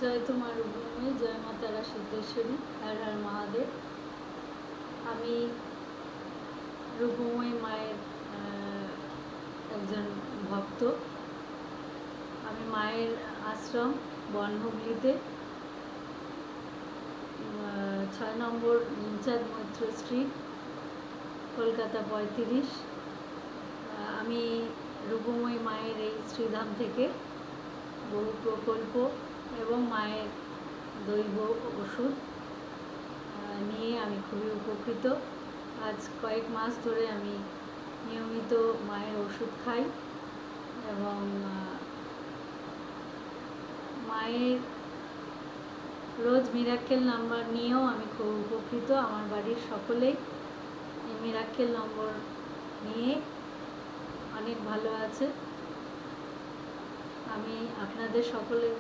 জয় তোমার রূপময়ী, জয় মা তারা সিদ্ধেশ্বরী, হর হর মহাদেব। আমি রূপময়ী মায়ের একজন ভক্ত। আমি মায়ের আশ্রম বনহুগলিতে 6 নম্বর নিমচাঁদ মৈত্র স্ট্রিট, কলকাতা 35। আমি রূপময়ী মায়ের এই শ্রীধাম থেকে বহু প্রকল্প এবং মায়ের দৈব ওষুধ নিয়ে আমি খুবই উপকৃত। আজ কয়েক মাস ধরে আমি নিয়মিত মায়ের ওষুধ খাই এবং মায়ের রোজ মিরাক্কেল নাম্বার নিয়েও আমি খুব উপকৃত। আমার বাড়ির সকলেই এই মিরাক্কেল নম্বর নিয়ে অনেক ভালো আছে। আমি আপনাদের সকলের